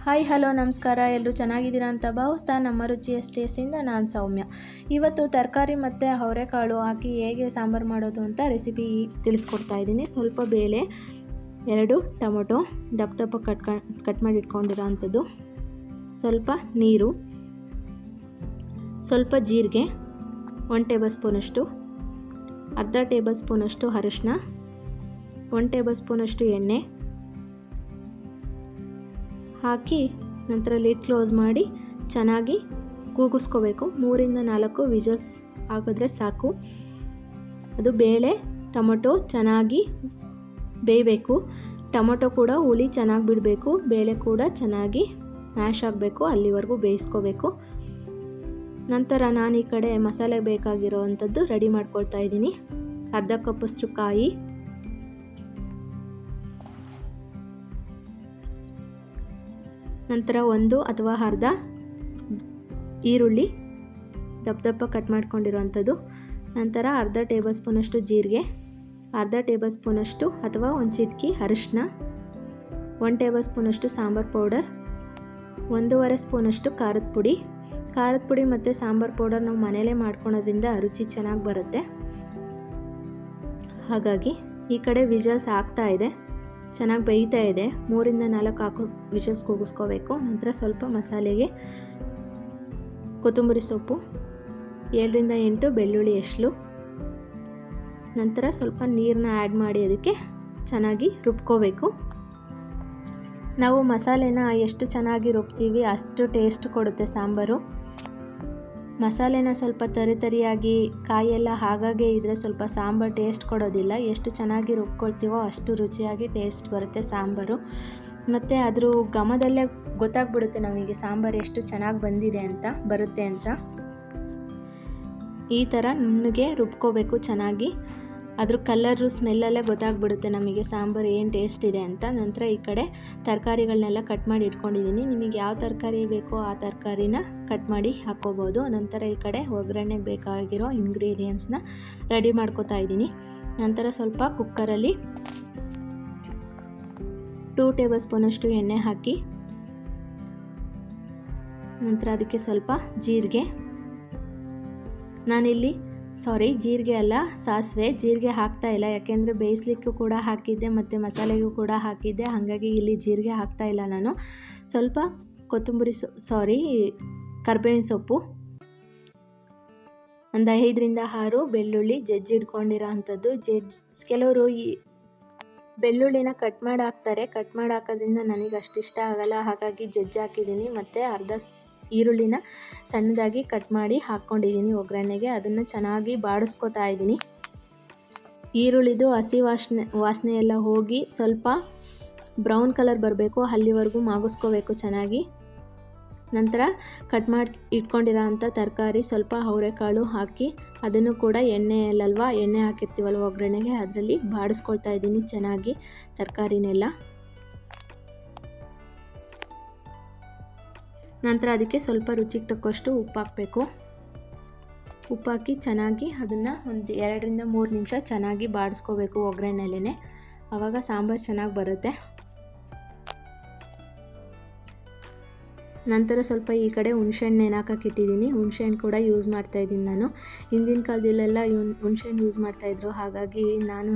Hi hello ನಮಸ್ಕಾರ, ಎಲ್ಲರೂ ಚೆನ್ನಾಗಿದ್ದೀರಾ ಅಂತ ಭಾವಿಸ್ತಾ ನಮ್ಮ ರುಚಿಯ ಸ್ಟೇಸಿಂದ ನಾನು ಸೌಮ್ಯ. ಇವತ್ತು ತರಕಾರಿ ಮತ್ತು ಅವರೆಕಾಳು ಹಾಕಿ ಹೇಗೆ ಸಾಂಬಾರು ಮಾಡೋದು ಅಂತ ರೆಸಿಪಿ ತಿಳಿಸ್ಕೊಡ್ತಾ ಇದ್ದೀನಿ. ಸ್ವಲ್ಪ ಬೇಳೆ, 2 ಟೊಮೊಟೊ ದಪ್ಪ ದಪ್ಪ ಕಟ್ ಮಾಡಿ ಇಟ್ಕೊಂಡಿರೋ ಅಂಥದ್ದು, ಸ್ವಲ್ಪ ನೀರು, ಸ್ವಲ್ಪ ಜೀರಿಗೆ, 1 ಟೇಬಲ್ ಸ್ಪೂನಷ್ಟು, ಅರ್ಧ ಟೇಬಲ್ ಸ್ಪೂನಷ್ಟು ಅರಿಶಿನ, 1 ಟೇಬಲ್ ಸ್ಪೂನಷ್ಟು ಎಣ್ಣೆ ಹಾಕಿ ನಂತರ ಲಿಡ್ ಕ್ಲೋಸ್ ಮಾಡಿ ಚೆನ್ನಾಗಿ ಕೂಗಿಸ್ಕೋಬೇಕು. 3-4 ವಿಜಲ್ಸ್ ಹಾಕಿದ್ರೆ ಸಾಕು. ಅದು ಬೇಳೆ ಟೊಮೊಟೊ ಚೆನ್ನಾಗಿ ಬೇಯಬೇಕು. ಟೊಮೊಟೊ ಕೂಡ ಹುಳಿ ಚೆನ್ನಾಗಿ ಬಿಡಬೇಕು, ಬೇಳೆ ಕೂಡ ಚೆನ್ನಾಗಿ ಮ್ಯಾಶ್ ಆಗಬೇಕು, ಅಲ್ಲಿವರೆಗೂ ಬೇಯಿಸ್ಕೋಬೇಕು. ನಂತರ ನಾನು ಈ ಕಡೆ ಮಸಾಲೆ ಬೇಕಾಗಿರೋ ಅಂಥದ್ದು ರೆಡಿ ಮಾಡ್ಕೊಳ್ತಾ ಇದ್ದೀನಿ. ಅರ್ಧ ಕಪ್ಪಷ್ಟು ಕಾಯಿ, ನಂತರ 1 ಅಥವಾ ಅರ್ಧ ಈರುಳ್ಳಿ ದಪ್ಪ ದಪ್ಪ ಕಟ್ ಮಾಡ್ಕೊಂಡಿರೋವಂಥದ್ದು, ನಂತರ ಅರ್ಧ ಟೇಬಲ್ ಸ್ಪೂನಷ್ಟು ಜೀರಿಗೆ, ಅರ್ಧ ಟೇಬಲ್ ಸ್ಪೂನಷ್ಟು ಅಥವಾ 1 ಚಿಟಿಕೆ ಅರಿಶಿನ, 1 ಟೇಬಲ್ ಸ್ಪೂನಷ್ಟು ಸಾಂಬಾರು ಪೌಡರ್, 1.5 ಸ್ಪೂನಷ್ಟು ಖಾರದ ಪುಡಿ ಮತ್ತು ಸಾಂಬಾರು ಪೌಡರ್ ನಾವು ಮನೆಯಲ್ಲೇ ಮಾಡ್ಕೊಳೋದ್ರಿಂದ ರುಚಿ ಚೆನ್ನಾಗಿ ಬರುತ್ತೆ. ಹಾಗಾಗಿ ಈ ಕಡೆ ವಿಜಲ್ಸ್ ಆಗ್ತಾ ಇದೆ, ಚೆನ್ನಾಗಿ ಬೇಯ್ತಾ ಇದೆ. 3-4 ವಿಜಲ್ಸ್ ಕೂಗಿಸ್ಕೋಬೇಕು. ನಂತರ ಸ್ವಲ್ಪ ಮಸಾಲೆಗೆ ಕೊತ್ತಂಬರಿ ಸೊಪ್ಪು, 7-8 ಬೆಳ್ಳುಳ್ಳಿ ಎಸ್ಳು, ನಂತರ ಸ್ವಲ್ಪ ನೀರನ್ನ ಆ್ಯಡ್ ಮಾಡಿ ಅದಕ್ಕೆ ಚೆನ್ನಾಗಿ ರುಬ್ಕೋಬೇಕು. ನಾವು ಮಸಾಲೆನ ಎಷ್ಟು ಚೆನ್ನಾಗಿ ರುಬ್ತೀವಿ ಅಷ್ಟು ಟೇಸ್ಟ್ ಕೊಡುತ್ತೆ ಸಾಂಬಾರು. ಮಸಾಲೆನ ಸ್ವಲ್ಪ ತರಿಯಾಗಿ ಕಾಯೆಲ್ಲ ಹಾಗಾಗೆ ಇದ್ದರೆ ಸ್ವಲ್ಪ ಸಾಂಬಾರು ಟೇಸ್ಟ್ ಕೊಡೋದಿಲ್ಲ. ಎಷ್ಟು ಚೆನ್ನಾಗಿ ರುಬ್ಕೊಳ್ತೀವೋ ಅಷ್ಟು ರುಚಿಯಾಗಿ ಟೇಸ್ಟ್ ಬರುತ್ತೆ ಸಾಂಬಾರು. ಮತ್ತು ಅದ್ರ ಘಮದಲ್ಲೇ ಗೊತ್ತಾಗ್ಬಿಡುತ್ತೆ ನಮಗೆ ಸಾಂಬಾರು ಎಷ್ಟು ಚೆನ್ನಾಗಿ ಬರುತ್ತೆ ಅಂತ. ಈ ಥರ ನುಣ್ಣಗೆ ರುಬ್ಕೋಬೇಕು ಚೆನ್ನಾಗಿ. ಅದ್ರ ಕಲರು ಸ್ಮೆಲ್ಲಲ್ಲೇ ಗೊತ್ತಾಗ್ಬಿಡುತ್ತೆ ನಮಗೆ ಸಾಂಬಾರು ಏನು ಟೇಸ್ಟ್ ಇದೆ ಅಂತ. ನಂತರ ಈ ಕಡೆ ತರಕಾರಿಗಳನ್ನೆಲ್ಲ ಕಟ್ ಮಾಡಿ ಇಟ್ಕೊಂಡಿದ್ದೀನಿ. ನಿಮಗೆ ಯಾವ ತರಕಾರಿ ಬೇಕೋ ಆ ತರಕಾರಿನ ಕಟ್ ಮಾಡಿ ಹಾಕ್ಕೋಬೋದು. ನಂತರ ಈ ಕಡೆ ಒಗ್ಗರಣೆಗೆ ಬೇಕಾಗಿರೋ ಇಂಗ್ರೀಡಿಯೆಂಟ್ಸ್ನ ರೆಡಿ ಮಾಡ್ಕೋತಾ ಇದ್ದೀನಿ. ನಂತರ ಸ್ವಲ್ಪ ಕುಕ್ಕರಲ್ಲಿ 2 ಟೇಬಲ್ ಸ್ಪೂನಷ್ಟು ಎಣ್ಣೆ ಹಾಕಿ, ನಂತರ ಅದಕ್ಕೆ ಸ್ವಲ್ಪ ಜೀರಿಗೆ, ನಾನಿಲ್ಲಿ ಜೀರಿಗೆ ಅಲ್ಲ ಸಾಸಿವೆ, ಜೀರಿಗೆ ಹಾಕ್ತಾ ಇಲ್ಲ ಯಾಕೆಂದರೆ ಬೇಯಿಸ್ಲಿಕ್ಕೂ ಕೂಡ ಹಾಕಿದ್ದೆ ಮತ್ತು ಮಸಾಲೆಗೂ ಕೂಡ ಹಾಕಿದ್ದೆ, ಹಾಗಾಗಿ ಇಲ್ಲಿ ಜೀರಿಗೆ ಹಾಕ್ತಾ ಇಲ್ಲ ನಾನು. ಸ್ವಲ್ಪ ಕರ್ಬೇವಿನ ಸೊಪ್ಪು, ಒಂದು 5-6 ಬೆಳ್ಳುಳ್ಳಿ ಜಜ್ಜಿಡ್ಕೊಂಡಿರೋ ಅಂಥದ್ದು. ಕೆಲವರು ಈ ಬೆಳ್ಳುಳ್ಳಿನ ಕಟ್ ಮಾಡಿ ಹಾಕ್ತಾರೆ, ಕಟ್ ಮಾಡಿ ಹಾಕೋದ್ರಿಂದ ನನಗೆ ಅಷ್ಟು ಇಷ್ಟ ಆಗಲ್ಲ, ಹಾಗಾಗಿ ಜಜ್ಜಿ ಹಾಕಿದ್ದೀನಿ. ಮತ್ತು ಅರ್ಧ ಈರುಳ್ಳಿನ ಸಣ್ಣದಾಗಿ ಕಟ್ ಮಾಡಿ ಹಾಕ್ಕೊಂಡಿದ್ದೀನಿ ಒಗ್ಗರಣೆಗೆ. ಅದನ್ನು ಚೆನ್ನಾಗಿ ಬಾಡಿಸ್ಕೊತಾ ಇದ್ದೀನಿ. ಈರುಳ್ಳಿದು ಹಸಿ ವಾಸನೆ ಎಲ್ಲ ಹೋಗಿ ಸ್ವಲ್ಪ ಬ್ರೌನ್ ಕಲರ್ ಬರಬೇಕು, ಅಲ್ಲಿವರೆಗೂ ಮಾಗಿಸ್ಕೋಬೇಕು ಚೆನ್ನಾಗಿ. ನಂತರ ಕಟ್ ಮಾಡಿ ಇಟ್ಕೊಂಡಿರೋ ಅಂಥ ತರಕಾರಿ, ಸ್ವಲ್ಪ ಅವರೆಕಾಳು ಹಾಕಿ ಅದನ್ನು ಕೂಡ ಎಣ್ಣೆ ಹಾಕಿರ್ತೀವಲ್ವ ಒಗ್ಗರಣೆಗೆ, ಅದರಲ್ಲಿ ಬಾಡಿಸ್ಕೊಳ್ತಾ ಇದ್ದೀನಿ ಚೆನ್ನಾಗಿ ತರಕಾರಿನೆಲ್ಲ. ನಂತರ ಅದಕ್ಕೆ ಸ್ವಲ್ಪ ರುಚಿಗೆ ತಕ್ಕಷ್ಟು ಉಪ್ಪು ಹಾಕಬೇಕು. ಉಪ್ಪು ಹಾಕಿ ಚೆನ್ನಾಗಿ ಅದನ್ನು ಒಂದು 2-3 ನಿಮಿಷ ಚೆನ್ನಾಗಿ ಬಾಡಿಸ್ಕೋಬೇಕು ಒಗ್ಗರಣೆಲೇ, ಆವಾಗ ಸಾಂಬಾರು ಚೆನ್ನಾಗಿ ಬರುತ್ತೆ. ನಂತರ ಸ್ವಲ್ಪ ಈ ಕಡೆ ಹುಣಸೆಹಣ್ಣು ನೆನೆಹಾಕಕ್ಕೆ ಇಟ್ಟಿದ್ದೀನಿ. ಹುಣಸೆಹಣ್ಣು ಕೂಡ ಯೂಸ್ ಮಾಡ್ತಾಯಿದ್ದೀನಿ ನಾನು. ಹಿಂದಿನ ಕಾಲದಲ್ಲೆಲ್ಲ ಹುಣಸೆಹಣ್ಣು ಯೂಸ್ ಮಾಡ್ತಾಯಿದ್ರು, ಹಾಗಾಗಿ ನಾನು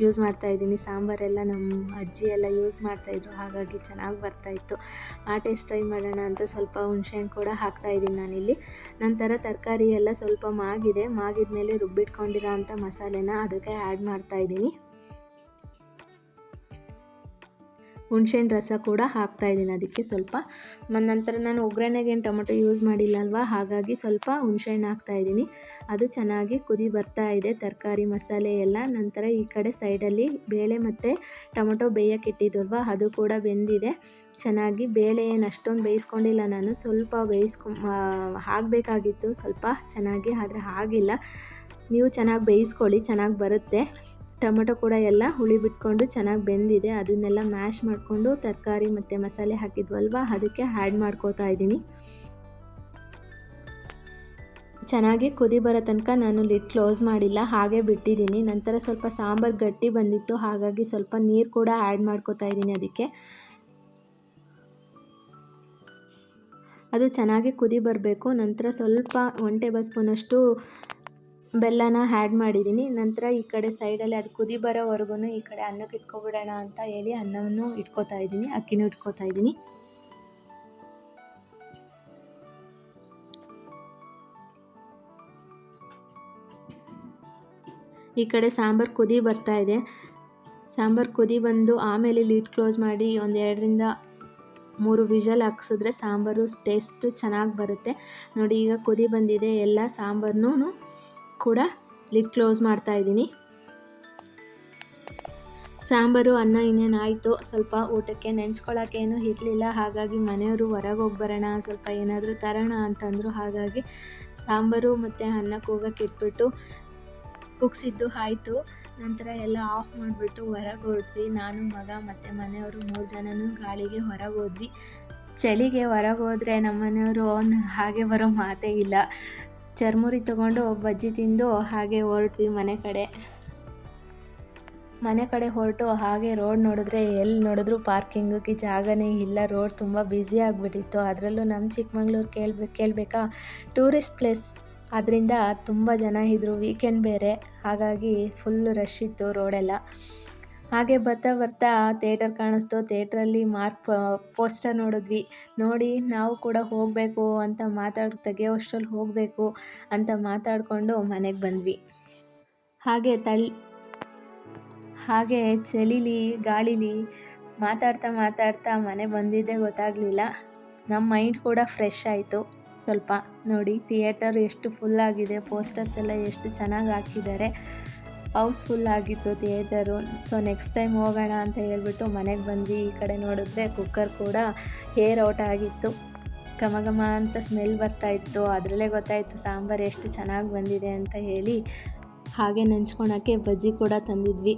ಯೂಸ್ ಮಾಡ್ತಾಯಿದ್ದೀನಿ. ಸಾಂಬಾರೆಲ್ಲ ನಮ್ಮ ಅಜ್ಜಿ ಎಲ್ಲ ಯೂಸ್ ಮಾಡ್ತಾಯಿದ್ರು, ಹಾಗಾಗಿ ಚೆನ್ನಾಗಿ ಬರ್ತಾಯಿತ್ತು. ಆ ಟೇಸ್ಟ್ ಟ್ರೈ ಮಾಡೋಣ ಅಂತ ಸ್ವಲ್ಪ ಹುಣಸೆಹಣ್ಣು ಕೂಡ ಹಾಕ್ತಾಯಿದ್ದೀನಿ ನಾನಿಲ್ಲಿ. ನಂತರ ತರಕಾರಿ ಎಲ್ಲ ಸ್ವಲ್ಪ ಮಾಗಿದ್ಮೇಲೆ ರುಬ್ಬಿಟ್ಕೊಂಡಿರೋ ಅಂಥ ಮಸಾಲೆನ ಅದಕ್ಕೆ ಆ್ಯಡ್ ಮಾಡ್ತಾಯಿದ್ದೀನಿ. ಹುಣಸೆಹಣ್ಣು ರಸ ಕೂಡ ಹಾಕ್ತಾಯಿದ್ದೀನಿ ಅದಕ್ಕೆ ಸ್ವಲ್ಪ. ನಂತರ ನಾನು ಒಗ್ಗರಣೆಗೆ ಟೊಮೊಟೊ ಯೂಸ್ ಮಾಡಿಲ್ಲ ಅಲ್ವಾ, ಹಾಗಾಗಿ ಸ್ವಲ್ಪ ಹುಣಸೆಹಣ್ಣು ಹಾಕ್ತಾಯಿದ್ದೀನಿ. ಅದು ಚೆನ್ನಾಗಿ ಕುದಿ ಬರ್ತಾ ಇದೆ ತರಕಾರಿ ಮಸಾಲೆ ಎಲ್ಲ. ನಂತರ ಈ ಕಡೆ ಸೈಡಲ್ಲಿ ಬೇಳೆ ಮತ್ತು ಟೊಮೊಟೊ ಬೇಯಕ್ಕೆ ಇಟ್ಟಿದ್ವಲ್ವ, ಅದು ಕೂಡ ಬೆಂದಿದೆ ಚೆನ್ನಾಗಿ. ಬೇಳೆ ಏನು ಅಷ್ಟೊಂದು ಬೇಯಿಸ್ಕೊಂಡಿಲ್ಲ ನಾನು, ಸ್ವಲ್ಪ ಆಗಬೇಕಾಗಿತ್ತು ಸ್ವಲ್ಪ ಚೆನ್ನಾಗಿ, ಆದರೆ ಆಗಿಲ್ಲ. ನೀವು ಚೆನ್ನಾಗಿ ಬೇಯಿಸ್ಕೊಳ್ಳಿ, ಚೆನ್ನಾಗಿ ಬರುತ್ತೆ. ಟೊಮೊಟೊ ಕೂಡ ಎಲ್ಲ ಹುಳಿ ಬಿಟ್ಕೊಂಡು ಚೆನ್ನಾಗಿ ಬೆಂದಿದೆ. ಅದನ್ನೆಲ್ಲ ಮ್ಯಾಶ್ ಮಾಡಿಕೊಂಡು ತರಕಾರಿ ಮತ್ತು ಮಸಾಲೆ ಹಾಕಿದ್ವಲ್ವ ಅದಕ್ಕೆ ಆ್ಯಡ್ ಮಾಡ್ಕೋತಾ ಇದ್ದೀನಿ. ಚೆನ್ನಾಗಿ ಕುದಿ ಬರೋ ತನಕ ನಾನು ಲಿಡ್ ಕ್ಲೋಸ್ ಮಾಡಿಲ್ಲ, ಹಾಗೆ ಬಿಟ್ಟಿದ್ದೀನಿ. ನಂತರ ಸ್ವಲ್ಪ ಸಾಂಬಾರು ಗಟ್ಟಿ ಬಂದಿತ್ತು, ಹಾಗಾಗಿ ಸ್ವಲ್ಪ ನೀರು ಕೂಡ ಆ್ಯಡ್ ಮಾಡ್ಕೋತಾ ಇದ್ದೀನಿ. ಅದಕ್ಕೆ ಅದು ಚೆನ್ನಾಗಿ ಕುದಿ ಬರಬೇಕು. ನಂತರ ಸ್ವಲ್ಪ 1 ಟೇಬಲ್ ಸ್ಪೂನಷ್ಟು ಬೆಲ್ಲನ ಆ್ಯಡ್ ಮಾಡಿದ್ದೀನಿ. ನಂತರ ಈ ಕಡೆ ಸೈಡಲ್ಲಿ ಅದು ಕುದಿ ಬರೋವರೆಗೂ ಈ ಕಡೆ ಅನ್ನಕ್ಕೆ ಇಟ್ಕೊಬಿಡೋಣ ಅಂತ ಹೇಳಿ ಅನ್ನವನ್ನು ಇಟ್ಕೋತಾ ಇದ್ದೀನಿ, ಅಕ್ಕಿನೂ ಇಟ್ಕೋತಾ ಇದ್ದೀನಿ. ಈ ಕಡೆ ಸಾಂಬಾರು ಕುದಿ ಬರ್ತಾ ಇದೆ. ಸಾಂಬಾರು ಕುದಿ ಬಂದು ಆಮೇಲೆ ಲಿಡ್ ಕ್ಲೋಸ್ ಮಾಡಿ ಒಂದು 2 ರಿಂದ 3 ವಿಷಲ್ ಹಾಕ್ಸಿದ್ರೆ ಸಾಂಬಾರು ಟೇಸ್ಟು ಚೆನ್ನಾಗಿ ಬರುತ್ತೆ. ನೋಡಿ ಈಗ ಕುದಿ ಬಂದಿದೆ ಎಲ್ಲ ಸಾಂಬಾರನ್ನೂ ಕೂಡ ಲಿಡ್ ಕ್ಲೋಸ್ ಮಾಡ್ತಾ ಇದ್ದೀನಿ. ಸಾಂಬಾರು ಅನ್ನ ಇನ್ನೇನು ಆಯಿತು. ಸ್ವಲ್ಪ ಊಟಕ್ಕೆ ನೆಂಚ್ಕೊಳ್ಳೋಕ್ಕೇನು ಇರಲಿಲ್ಲ, ಹಾಗಾಗಿ ಮನೆಯವರು ಹೊರಗೆ ಹೋಗಿ ಬರೋಣ, ಸ್ವಲ್ಪ ಏನಾದರೂ ತರೋಣ ಅಂತಂದರು. ಹಾಗಾಗಿ ಸಾಂಬಾರು ಮತ್ತು ಅನ್ನ ಕೂಗಕ್ಕೆ ಇಟ್ಬಿಟ್ಟು ಕುಗ್ಸಿದ್ದು ಆಯಿತು. ನಂತರ ಎಲ್ಲ ಆಫ್ ಮಾಡಿಬಿಟ್ಟು ಹೊರಗೆ ಹೊರಟ್ವಿ. ನಾನು, ಮಗ ಮತ್ತು ಮನೆಯವರು 3 ಜನನೂ ಗಾಳಿಗೆ ಹೊರಗೆ ಹೋದ್ವಿ. ಚಳಿಗೆ ಹೊರಗೆ ಹೋದರೆ ನಮ್ಮ ಮನೆಯವರು ಹಾಗೆ ಬರೋ ಮಾತೇ ಇಲ್ಲ. ಚರ್ಮುರಿ ತೊಗೊಂಡು ಬಜ್ಜಿ ತಿಂದು ಹಾಗೆ ಹೊರಟ್ವಿ ಮನೆ ಕಡೆ ಹೊರಟು ಹಾಗೆ ರೋಡ್ ನೋಡಿದ್ರೆ ಎಲ್ಲಿ ನೋಡಿದ್ರು ಪಾರ್ಕಿಂಗಿಗೆ ಜಾಗನೇ ಇಲ್ಲ. ರೋಡ್ ತುಂಬ ಬ್ಯುಸಿ ಆಗಿಬಿಟ್ಟಿತ್ತು. ಅದರಲ್ಲೂ ನಮ್ಮ ಚಿಕ್ಕಮಂಗ್ಳೂರು ಕೇಳಬೇಕಾ, ಟೂರಿಸ್ಟ್ ಪ್ಲೇಸ್ ಆದ್ದರಿಂದ ತುಂಬ ಜನ ಇದ್ದರು. ವೀಕೆಂಡ್ ಬೇರೆ, ಹಾಗಾಗಿ ಫುಲ್ ರಶ್ ಇತ್ತು ರೋಡೆಲ್ಲ. ಹಾಗೆ ಬರ್ತಾ ಬರ್ತಾ ಥಿಯೇಟರ್ ಕಾಣಿಸ್ತು. ಥಿಯೇಟ್ರಲ್ಲಿ ಪೋಸ್ಟರ್ ನೋಡಿದ್ವಿ. ನೋಡಿ ನಾವು ಕೂಡ ಹೋಗಬೇಕು ಅಂತ ತೆಗೆಯೋಷ್ಟರಲ್ಲಿ ಹೋಗಬೇಕು ಅಂತ ಮಾತಾಡಿಕೊಂಡು ಮನೆಗೆ ಬಂದ್ವಿ. ಹಾಗೆ ಚಳಿಲಿ ಗಾಳಿಲಿ ಮಾತಾಡ್ತಾ ಮನೆ ಬಂದಿದ್ದೇ ಗೊತ್ತಾಗಲಿಲ್ಲ. ನಮ್ಮ ಮೈಂಡ್ ಕೂಡ ಫ್ರೆಶ್ ಆಯಿತು ಸ್ವಲ್ಪ. ನೋಡಿ ಥಿಯೇಟರ್ ಎಷ್ಟು ಫುಲ್ಲಾಗಿದೆ, ಪೋಸ್ಟರ್ಸ್ ಎಲ್ಲ ಎಷ್ಟು ಚೆನ್ನಾಗಿ ಹಾಕಿದ್ದಾರೆ. ಹೌಸ್ಫುಲ್ ಆಗಿತ್ತು ಥಿಯೇಟರು. ಸೊ ನೆಕ್ಸ್ಟ್ ಟೈಮ್ ಹೋಗೋಣ ಅಂತ ಹೇಳ್ಬಿಟ್ಟು ಮನೆಗೆ ಬಂದ್ವಿ. ಈ ಕಡೆ ನೋಡಿದ್ರೆ ಕುಕ್ಕರ್ ಕೂಡ ಏರ್ ಔಟ್ ಆಗಿತ್ತು. ಘಮ ಘಮ ಅಂತ ಸ್ಮೆಲ್ ಬರ್ತಾಯಿತ್ತು. ಅದರಲ್ಲೇ ಗೊತ್ತಾಯಿತು ಸಾಂಬಾರು ಎಷ್ಟು ಚೆನ್ನಾಗಿ ಬಂದಿದೆ ಅಂತ ಹೇಳಿ. ಹಾಗೆ ನೆಂಚ್ಕೊಳಕ್ಕೆ ಬಜ್ಜಿ ಕೂಡ ತಂದಿದ್ವಿ.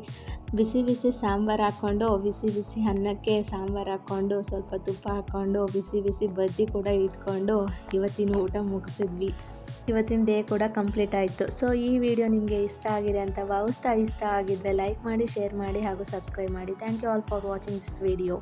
ಬಿಸಿ ಬಿಸಿ ಸಾಂಬಾರು ಹಾಕ್ಕೊಂಡು, ಬಿಸಿ ಬಿಸಿ ಅನ್ನಕ್ಕೆ ಸಾಂಬಾರು ಹಾಕ್ಕೊಂಡು, ಸ್ವಲ್ಪ ತುಪ್ಪ ಹಾಕ್ಕೊಂಡು, ಬಿಸಿ ಬಿಸಿ ಬಜ್ಜಿ ಕೂಡ ಇಟ್ಕೊಂಡು ಇವತ್ತಿನ ಊಟ ಮುಗಿಸಿದ್ವಿ. ಇವತ್ತಿನ ಡೇ ಕೂಡ ಕಂಪ್ಲೀಟ್ ಆಯಿತು. ಸೊ ಈ ವಿಡಿಯೋ ನಿಮಗೆ ಇಷ್ಟ ಆಗಿದೆ ಅಂತ ಭಾವಿಸ್ತಾ, ಇಷ್ಟ ಆಗಿದ್ದರೆ ಲೈಕ್ ಮಾಡಿ, ಶೇರ್ ಮಾಡಿ ಹಾಗೂ ಸಬ್ಸ್ಕ್ರೈಬ್ ಮಾಡಿ. Thank you all for watching this video.